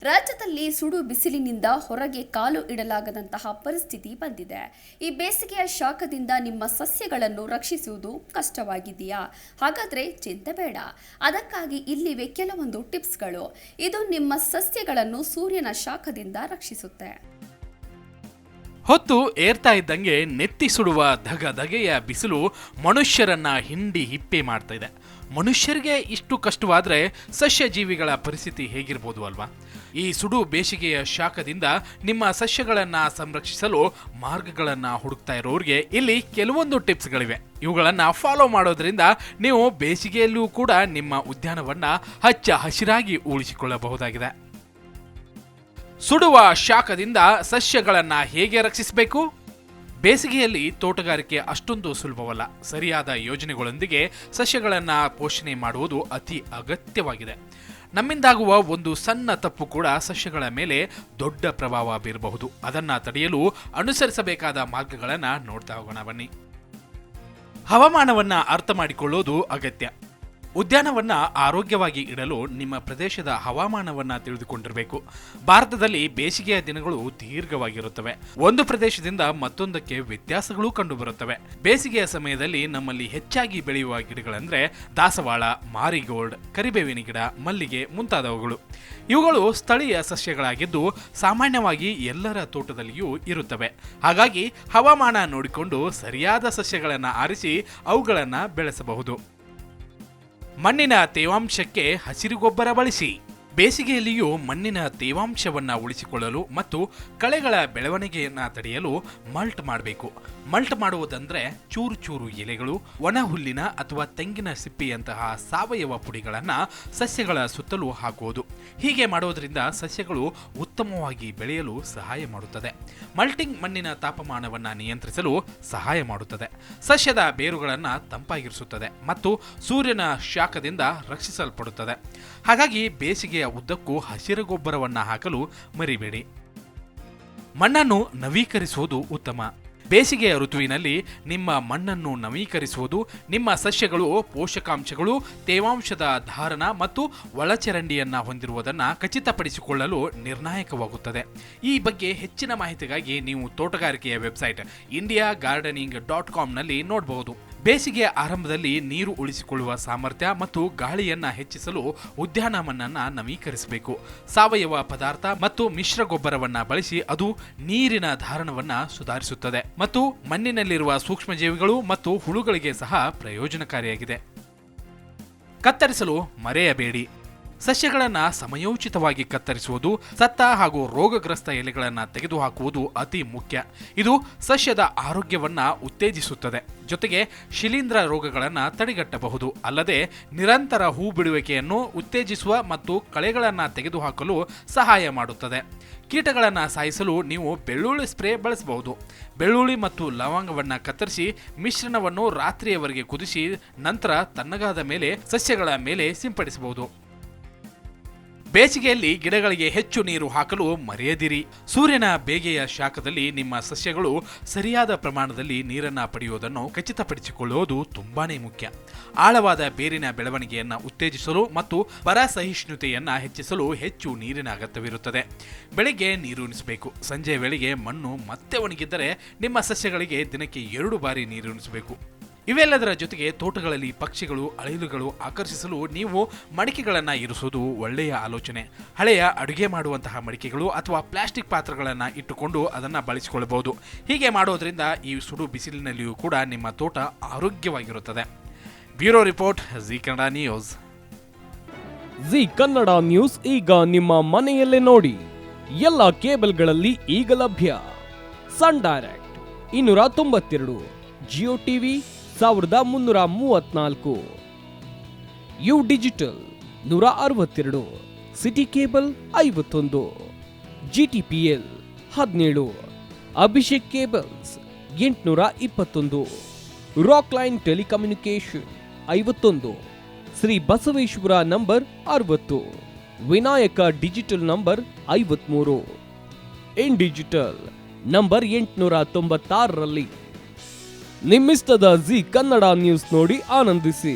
ರಾಜ್ಯದಲ್ಲಿ ಸುಡು ಬಿಸಿಲಿನಿಂದ ಹೊರಗೆ ಕಾಲು ಇಡಲಾಗದಂತಹ ಪರಿಸ್ಥಿತಿ ಬಂದಿದೆ. ಈ ಬೇಸಿಗೆಯ ಶಾಖದಿಂದ ನಿಮ್ಮ ಸಸ್ಯಗಳನ್ನು ರಕ್ಷಿಸುವುದು ಕಷ್ಟವಾಗಿದೆಯಾ? ಹಾಗಾದ್ರೆ ಚಿಂತೆ ಬೇಡ. ಅದಕ್ಕಾಗಿ ಇಲ್ಲಿವೆ ಕೆಲವೊಂದು ಟಿಪ್ಸ್ಗಳು. ಇದು ನಿಮ್ಮ ಸಸ್ಯಗಳನ್ನು ಸೂರ್ಯನ ಶಾಖದಿಂದ ರಕ್ಷಿಸುತ್ತೆ. ಹೊತ್ತು ಏರ್ತಾ ಇದ್ದಂಗೆ ನೆತ್ತಿ ಸುಡುವ ಧಗೆಯ ಬಿಸಿಲು ಮನುಷ್ಯರನ್ನ ಹಿಂಡಿ ಹಿಪ್ಪೆ ಮಾಡ್ತಾ ಇದೆ. ಮನುಷ್ಯರಿಗೆ ಇಷ್ಟು ಕಷ್ಟವಾದ್ರೆ ಸಸ್ಯ ಜೀವಿಗಳ ಪರಿಸ್ಥಿತಿ ಹೇಗಿರ್ಬೋದು ಅಲ್ವಾ? ಈ ಸುಡು ಬೇಸಿಗೆಯ ಶಾಖದಿಂದ ನಿಮ್ಮ ಸಸ್ಯಗಳನ್ನ ಸಂರಕ್ಷಿಸಲು ಮಾರ್ಗಗಳನ್ನ ಹುಡುಕ್ತಾ ಇರೋರಿಗೆ ಇಲ್ಲಿ ಕೆಲವೊಂದು ಟಿಪ್ಸ್ಗಳಿವೆ. ಇವುಗಳನ್ನ ಫಾಲೋ ಮಾಡೋದ್ರಿಂದ ನೀವು ಬೇಸಿಗೆಯಲ್ಲೂ ಕೂಡ ನಿಮ್ಮ ಉದ್ಯಾನವನ್ನ ಹಚ್ಚ ಹಸಿರಾಗಿ ಉಳಿಸಿಕೊಳ್ಳಬಹುದಾಗಿದೆ. ಸುಡುವ ಶಾಖದಿಂದ ಸಸ್ಯಗಳನ್ನ ಹೇಗೆ ರಕ್ಷಿಸಬೇಕು? ಬೇಸಿಗೆಯಲ್ಲಿ ತೋಟಗಾರಿಕೆ ಅಷ್ಟೊಂದು ಸುಲಭವಲ್ಲ. ಸರಿಯಾದ ಯೋಜನೆಗಳೊಂದಿಗೆ ಸಸ್ಯಗಳನ್ನು ಪೋಷಣೆ ಮಾಡುವುದು ಅತಿ ಅಗತ್ಯವಾಗಿದೆ. ನಮ್ಮಿಂದಾಗುವ ಒಂದು ಸಣ್ಣ ತಪ್ಪು ಕೂಡ ಸಸ್ಯಗಳ ಮೇಲೆ ದೊಡ್ಡ ಪ್ರಭಾವ ಬೀರಬಹುದು. ಅದನ್ನು ತಡೆಯಲು ಅನುಸರಿಸಬೇಕಾದ ಮಾರ್ಗಗಳನ್ನು ನೋಡ್ತಾ ಹೋಗೋಣ ಬನ್ನಿ. ಹವಾಮಾನವನ್ನ ಅರ್ಥ ಮಾಡಿಕೊಳ್ಳೋದು ಅಗತ್ಯ. ಉದ್ಯಾನವನ್ನ ಆರೋಗ್ಯವಾಗಿ ಇಡಲು ನಿಮ್ಮ ಪ್ರದೇಶದ ಹವಾಮಾನವನ್ನ ತಿಳಿದುಕೊಂಡಿರಬೇಕು. ಭಾರತದಲ್ಲಿ ಬೇಸಿಗೆಯ ದಿನಗಳು ದೀರ್ಘವಾಗಿರುತ್ತವೆ. ಒಂದು ಪ್ರದೇಶದಿಂದ ಮತ್ತೊಂದಕ್ಕೆ ವ್ಯತ್ಯಾಸಗಳು ಕಂಡುಬರುತ್ತವೆ. ಬೇಸಿಗೆಯ ಸಮಯದಲ್ಲಿ ನಮ್ಮಲ್ಲಿ ಹೆಚ್ಚಾಗಿ ಬೆಳೆಯುವ ಗಿಡಗಳಂದ್ರೆ ದಾಸವಾಳ, ಮಾರಿಗೋಲ್ಡ್, ಕರಿಬೇವಿನ ಗಿಡ, ಮಲ್ಲಿಗೆ ಮುಂತಾದವುಗಳು. ಇವುಗಳು ಸ್ಥಳೀಯ ಸಸ್ಯಗಳಾಗಿದ್ದು ಸಾಮಾನ್ಯವಾಗಿ ಎಲ್ಲರ ತೋಟದಲ್ಲಿಯೂ ಇರುತ್ತವೆ. ಹಾಗಾಗಿ ಹವಾಮಾನ ನೋಡಿಕೊಂಡು ಸರಿಯಾದ ಸಸ್ಯಗಳನ್ನು ಆರಿಸಿ ಅವುಗಳನ್ನು ಬೆಳೆಸಬಹುದು. ಮಣ್ಣಿನ ತೇವಾಂಶಕ್ಕೆ ಹಸಿರು ಗೊಬ್ಬರ ಬಳಸಿ. ಬೇಸಿಗೆಯಲ್ಲಿಯೂ ಮಣ್ಣಿನ ತೇವಾಂಶವನ್ನು ಉಳಿಸಿಕೊಳ್ಳಲು ಮತ್ತು ಕಳೆಗಳ ಬೆಳವಣಿಗೆಯನ್ನು ತಡೆಯಲು ಮಲ್ಟ್ ಮಾಡಬೇಕು. ಮಲ್ಟ್ ಮಾಡುವುದಂದ್ರೆ ಚೂರು ಚೂರು ಎಲೆಗಳು, ಒಣ ಹುಲ್ಲಿನ ಅಥವಾ ತೆಂಗಿನ ಸಿಪ್ಪೆಯಂತಹ ಸಾವಯವ ಪುಡಿಗಳನ್ನು ಸಸ್ಯಗಳ ಸುತ್ತಲೂ ಹಾಕುವುದು. ಹೀಗೆ ಮಾಡೋದ್ರಿಂದ ಸಸ್ಯಗಳು ಉತ್ತಮವಾಗಿ ಬೆಳೆಯಲು ಸಹಾಯ ಮಾಡುತ್ತದೆ. ಮಲ್ಟಿಂಗ್ ಮಣ್ಣಿನ ತಾಪಮಾನವನ್ನು ನಿಯಂತ್ರಿಸಲು ಸಹಾಯ ಮಾಡುತ್ತದೆ. ಸಸ್ಯದ ಬೇರುಗಳನ್ನು ತಂಪಾಗಿರಿಸುತ್ತದೆ ಮತ್ತು ಸೂರ್ಯನ ಶಾಖದಿಂದ ರಕ್ಷಿಸಲ್ಪಡುತ್ತದೆ. ಹಾಗಾಗಿ ಬೇಸಿಗೆಯ ಉದ್ದಕ್ಕೂ ಹಸಿರು ಗೊಬ್ಬರವನ್ನು ಹಾಕಲು ಮರಿಬೇಡಿ. ಮಣ್ಣನ್ನು ನವೀಕರಿಸುವುದು ಉತ್ತಮ. ಬೇಸಿಗೆಯ ಋತುವಿನಲ್ಲಿ ನಿಮ್ಮ ಮಣ್ಣನ್ನು ನವೀಕರಿಸುವುದು ನಿಮ್ಮ ಸಸ್ಯಗಳು ಪೋಷಕಾಂಶಗಳು, ತೇವಾಂಶದ ಧಾರಣ ಮತ್ತು ಒಳಚರಂಡಿಯನ್ನು ಹೊಂದಿರುವುದನ್ನು ಖಚಿತಪಡಿಸಿಕೊಳ್ಳಲು ನಿರ್ಣಾಯಕವಾಗುತ್ತದೆ. ಈ ಬಗ್ಗೆ ಹೆಚ್ಚಿನ ಮಾಹಿತಿಗಾಗಿ ನೀವು ತೋಟಗಾರಿಕೆಯ ವೆಬ್ಸೈಟ್ indiagardening.com ನಲ್ಲಿ ನೋಡಬಹುದು. ಬೇಸಿಗೆಯ ಆರಂಭದಲ್ಲಿ ನೀರು ಉಳಿಸಿಕೊಳ್ಳುವ ಸಾಮರ್ಥ್ಯ ಮತ್ತು ಗಾಳಿಯನ್ನು ಹೆಚ್ಚಿಸಲು ಉದ್ಯಾನವನವನ್ನು ನವೀಕರಿಸಬೇಕು. ಸಾವಯವ ಪದಾರ್ಥ ಮತ್ತು ಮಿಶ್ರ ಗೊಬ್ಬರವನ್ನು ಬಳಸಿ ಅದು ನೀರಿನ ಧಾರಣವನ್ನು ಸುಧಾರಿಸುತ್ತದೆ ಮತ್ತು ಮಣ್ಣಿನಲ್ಲಿರುವ ಸೂಕ್ಷ್ಮಜೀವಿಗಳು ಮತ್ತು ಹುಳುಗಳಿಗೆ ಸಹ ಪ್ರಯೋಜನಕಾರಿಯಾಗಿದೆ. ಕತ್ತರಿಸಲು ಮರೆಯಬೇಡಿ. ಸಸ್ಯಗಳನ್ನು ಸಮಯೋಚಿತವಾಗಿ ಕತ್ತರಿಸುವುದು, ಸತ್ತ ಹಾಗೂ ರೋಗಗ್ರಸ್ತ ಎಲೆಗಳನ್ನು ತೆಗೆದುಹಾಕುವುದು ಅತಿ ಮುಖ್ಯ. ಇದು ಸಸ್ಯದ ಆರೋಗ್ಯವನ್ನು ಉತ್ತೇಜಿಸುತ್ತದೆ, ಜೊತೆಗೆ ಶಿಲೀಂಧ್ರ ರೋಗಗಳನ್ನು ತಡೆಗಟ್ಟಬಹುದು. ಅಲ್ಲದೆ ನಿರಂತರ ಹೂ ಬಿಡುವಿಕೆಯನ್ನು ಉತ್ತೇಜಿಸುವ ಮತ್ತು ಕಳೆಗಳನ್ನು ತೆಗೆದುಹಾಕಲು ಸಹಾಯ ಮಾಡುತ್ತದೆ. ಕೀಟಗಳನ್ನು ಸಾಯಿಸಲು ನೀವು ಬೆಳ್ಳುಳ್ಳಿ ಸ್ಪ್ರೇ ಬಳಸಬಹುದು. ಬೆಳ್ಳುಳ್ಳಿ ಮತ್ತು ಲವಂಗವನ್ನು ಕತ್ತರಿಸಿ ಮಿಶ್ರಣವನ್ನು ರಾತ್ರಿಯವರೆಗೆ ಕುದಿಸಿ ನಂತರ ತಣ್ಣಗಾದ ಮೇಲೆ ಸಸ್ಯಗಳ ಮೇಲೆ ಸಿಂಪಡಿಸಬಹುದು. ಬೇಸಿಗೆಯಲ್ಲಿ ಗಿಡಗಳಿಗೆ ಹೆಚ್ಚು ನೀರು ಹಾಕಲು ಮರೆಯದಿರಿ. ಸೂರ್ಯನ ಬೇಗೆಯ ಶಾಖದಲ್ಲಿ ನಿಮ್ಮ ಸಸ್ಯಗಳು ಸರಿಯಾದ ಪ್ರಮಾಣದಲ್ಲಿ ನೀರನ್ನು ಪಡೆಯುವುದನ್ನು ಖಚಿತಪಡಿಸಿಕೊಳ್ಳುವುದು ತುಂಬಾನೇ ಮುಖ್ಯ. ಆಳವಾದ ಬೇರಿನ ಬೆಳವಣಿಗೆಯನ್ನು ಉತ್ತೇಜಿಸಲು ಮತ್ತು ಬರ ಸಹಿಷ್ಣುತೆಯನ್ನು ಹೆಚ್ಚಿಸಲು ಹೆಚ್ಚು ನೀರಿನ ಅಗತ್ಯವಿರುತ್ತದೆ. ಬೆಳಿಗ್ಗೆ ನೀರುಣಿಸಬೇಕು. ಸಂಜೆ ವೇಳೆಗೆ ಮಣ್ಣು ಮತ್ತೆ ಒಣಗಿದ್ದರೆ ನಿಮ್ಮ ಸಸ್ಯಗಳಿಗೆ ದಿನಕ್ಕೆ 2 ಬಾರಿ ನೀರುಣಿಸಬೇಕು. ಇವೆಲ್ಲದರ ಜೊತೆಗೆ ತೋಟಗಳಲ್ಲಿ ಪಕ್ಷಿಗಳು, ಅಳಿಲುಗಳು ಆಕರ್ಷಿಸಲು ನೀವು ಮಡಿಕೆಗಳನ್ನು ಇರಿಸುವುದು ಒಳ್ಳೆಯ ಆಲೋಚನೆ. ಹಳೆಯ ಅಡುಗೆ ಮಾಡುವಂತಹ ಮಡಿಕೆಗಳು ಅಥವಾ ಪ್ಲಾಸ್ಟಿಕ್ ಪಾತ್ರಗಳನ್ನು ಇಟ್ಟುಕೊಂಡು ಅದನ್ನು ಬಳಸಿಕೊಳ್ಳಬಹುದು. ಹೀಗೆ ಮಾಡೋದ್ರಿಂದ ಈ ಸುಡು ಬಿಸಿಲಿನಲ್ಲಿಯೂ ಕೂಡ ನಿಮ್ಮ ತೋಟ ಆರೋಗ್ಯವಾಗಿರುತ್ತದೆ. Bureau report, Zee Kannada news. Zee Kannada news ಈಗ ನಿಮ್ಮ ಮನೆಯಲ್ಲೇ ನೋಡಿ. ಎಲ್ಲ ಕೇಬಲ್ಗಳಲ್ಲಿ ಈಗ ಲಭ್ಯ. Sun Direct 292, Jio TV 1334, U digital 162, city cable 51, GTPL 17, Abhishek cables 821, Rockline telecommunication 51, Shri Basaveshwara number 60, Vinayaka digital number 53, in digital number 896ರಲ್ಲಿ. ನಿಮ್ಮಿಷ್ಟದ ಜಿ ಕನ್ನಡ ನ್ಯೂಸ್ ನೋಡಿ ಆನಂದಿಸಿ.